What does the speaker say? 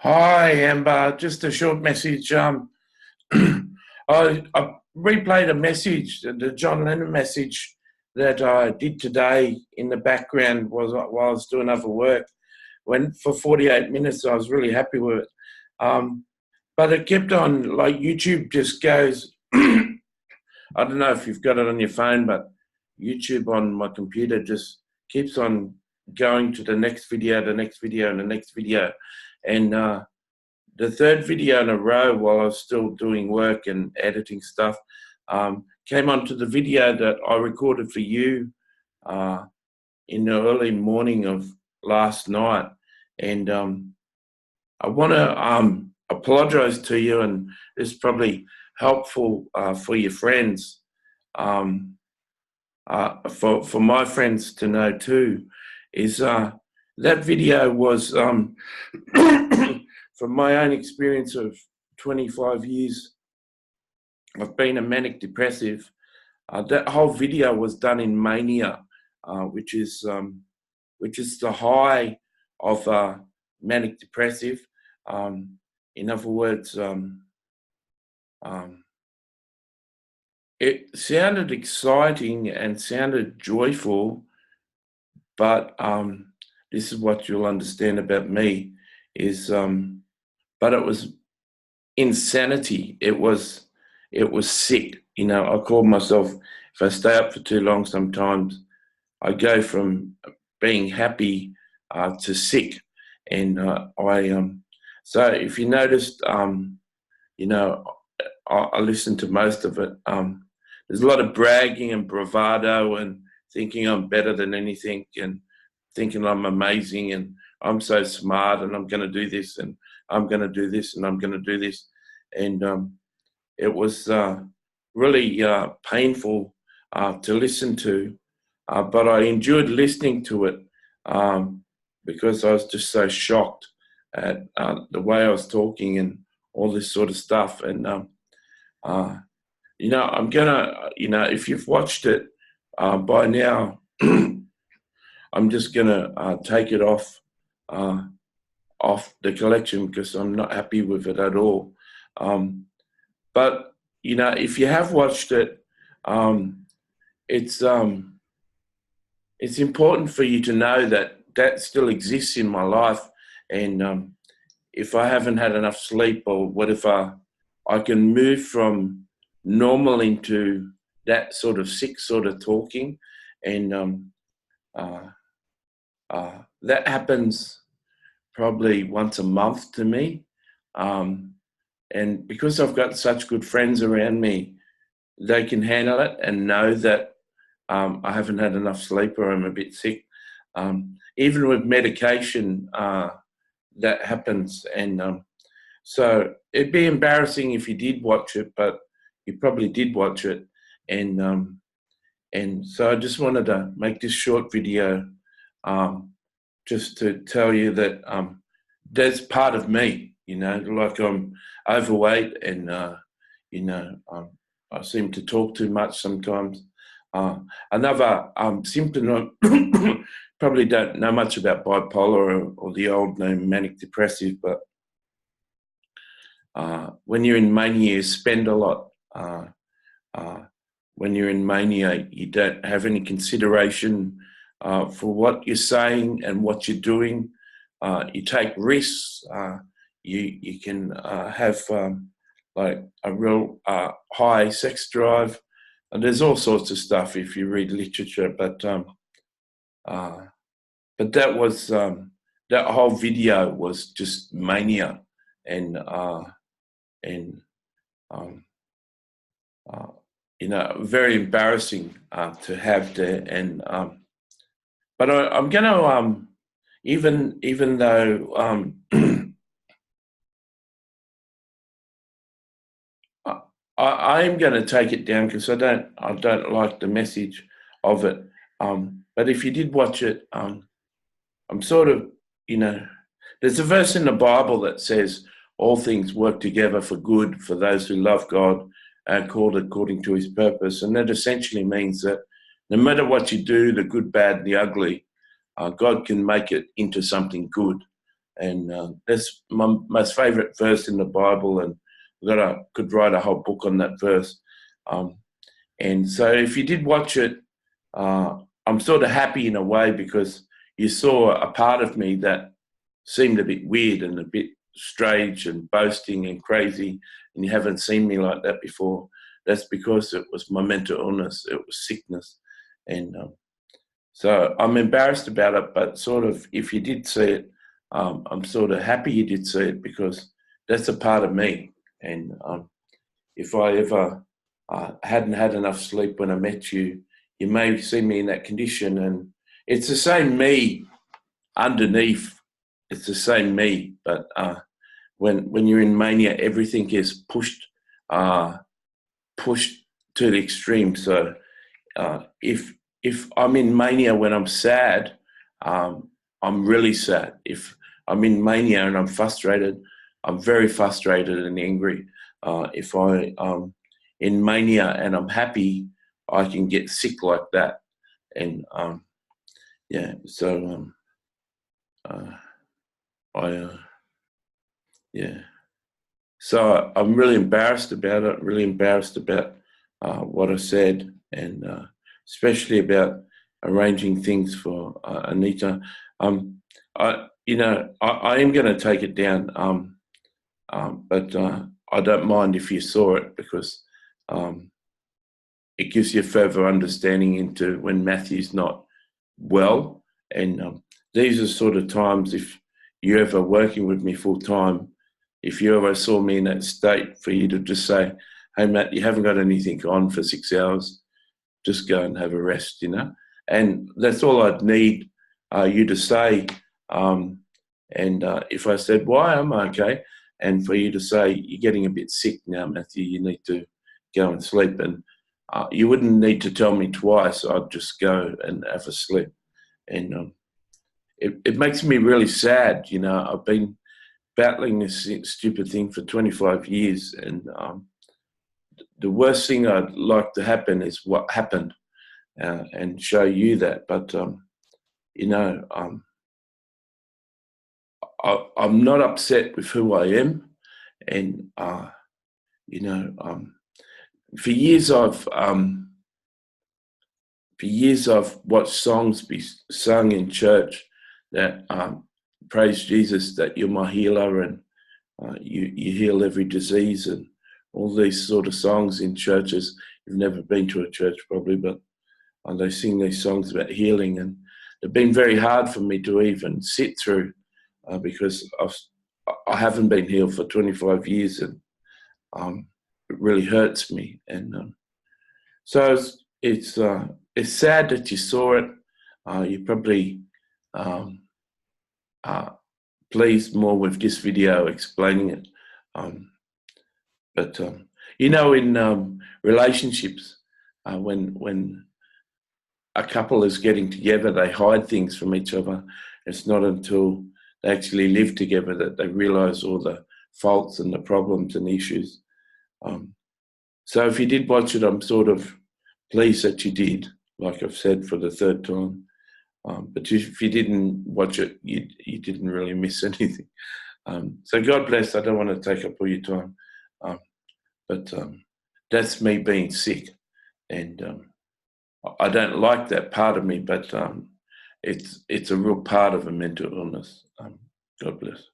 Hi, Amber. Just a short message. I replayed a message, the John Lennon message that I did today in the background while I was doing other work. Went for 48 minutes. I was really happy with it. But it kept on, like YouTube just goes, I don't know if you've got it on your phone, but YouTube on my computer just keeps on going to the next video, the next video, and the next video. And the third video in a row while I was still doing work and editing stuff came onto the video that I recorded for you in the early morning of last night. And I want to apologize to you, and it's probably helpful for your friends, for my friends to know too, is that video was from my own experience of 25 years of being a manic depressive. That whole video was done in mania, which is the high of manic depressive. In other words, it sounded exciting and sounded joyful, but this is what you'll understand about me is, but it was insanity. It was sick. You know, I call myself, if I stay up for too long, sometimes I go from being happy to sick. And so if you noticed, you know, I listened to most of it. There's a lot of bragging and bravado and thinking I'm better than anything and thinking I'm amazing and I'm so smart and I'm going to do this and I'm going to do this and I'm going to do this. And it was really painful to listen to, but I enjoyed listening to it because I was just so shocked at the way I was talking and all this sort of stuff. And, you know, I'm going to, you know, if you've watched it by now, I'm just going to take it off the collection because I'm not happy with it at all. But, you know, if you have watched it, it's important for you to know that that still exists in my life. And if I haven't had enough sleep or whatever, I can move from normal into that sort of sick sort of talking. And that happens probably once a month to me. And because I've got such good friends around me, they can handle it and know that I haven't had enough sleep or I'm a bit sick. Even with medication, that happens. And so it'd be embarrassing if you did watch it, but you probably did watch it. And so I just wanted to make this short video just to tell you that that's part of me, you know, like I'm overweight and, you know, I seem to talk too much sometimes. Another symptom, I probably don't know much about bipolar or the old name manic depressive, but when you're in mania, you spend a lot. When you're in mania, you don't have any consideration for what you're saying and what you're doing. You take risks. You can have like a real high sex drive. And there's all sorts of stuff if you read literature. But that was that whole video was just mania, and you know, very embarrassing to have there. And but I'm going to even though I am going to take it down because I don't like the message of it. But if you did watch it, I'm sort of, you know, there's a verse in the Bible that says all things work together for good for those who love God and called according to his purpose. And that essentially means that no matter what you do, the good, bad, the ugly, God can make it into something good. And that's my most favourite verse in the Bible, and could write a whole book on that verse. And so if you did watch it, I'm sort of happy in a way, because you saw a part of me that seemed a bit weird and a bit strange and boasting and crazy, and you haven't seen me like that before. That's because it was my mental illness, it was sickness. And so I'm embarrassed about it, but sort of, if you did see it, I'm sort of happy you did see it, because that's a part of me. And if I ever hadn't had enough sleep when I met you, you may see me in that condition. And it's the same me underneath. It's the same me, but when you're in mania, everything is pushed to the extreme. So if I'm in mania when I'm sad, I'm really sad. If I'm in mania and I'm frustrated, I'm very frustrated and angry. If I'm in mania and I'm happy, I can get sick like that. And yeah, so yeah. So I'm really embarrassed about it. Really embarrassed about what I said, and especially about arranging things for Anita. I am going to take it down, but I don't mind if you saw it, because it gives you further understanding into when Matthew's not well. And these are sort of times, if you're ever working with me full time, if you ever saw me in that state, for you to just say, hey, Matt, you haven't got anything on for 6 hours, just go and have a rest, And that's all I'd need you to say. And if I said, why, I'm okay, and for you to say, you're getting a bit sick now, Matthew, you need to go and sleep. And you wouldn't need to tell me twice. I'd just go and have a sleep. And it makes me really sad. I've been battling this stupid thing for 25 years. And the worst thing I'd like to happen is what happened, and show you that. But, I'm not upset with who I am. And, for years I've watched songs be sung in church that praise Jesus, that you're my healer, and you heal every disease, and all these sort of songs in churches. You've never been to a church probably, but they sing these songs about healing, and they've been very hard for me to even sit through, because I haven't been healed for 25 years, and it really hurts me. And so it's sad that you saw it. You probably pleased more with this video explaining it. But in relationships, when a couple is getting together, they hide things from each other. It's not until they actually live together that they realize all the faults and the problems and issues. So if you did watch it, I'm sort of pleased that you did, like I've said for the third time. But if you didn't watch it, you didn't really miss anything. So God bless. I don't want to take up all your time. But that's me being sick. And I don't like that part of me, but it's a real part of a mental illness. God bless.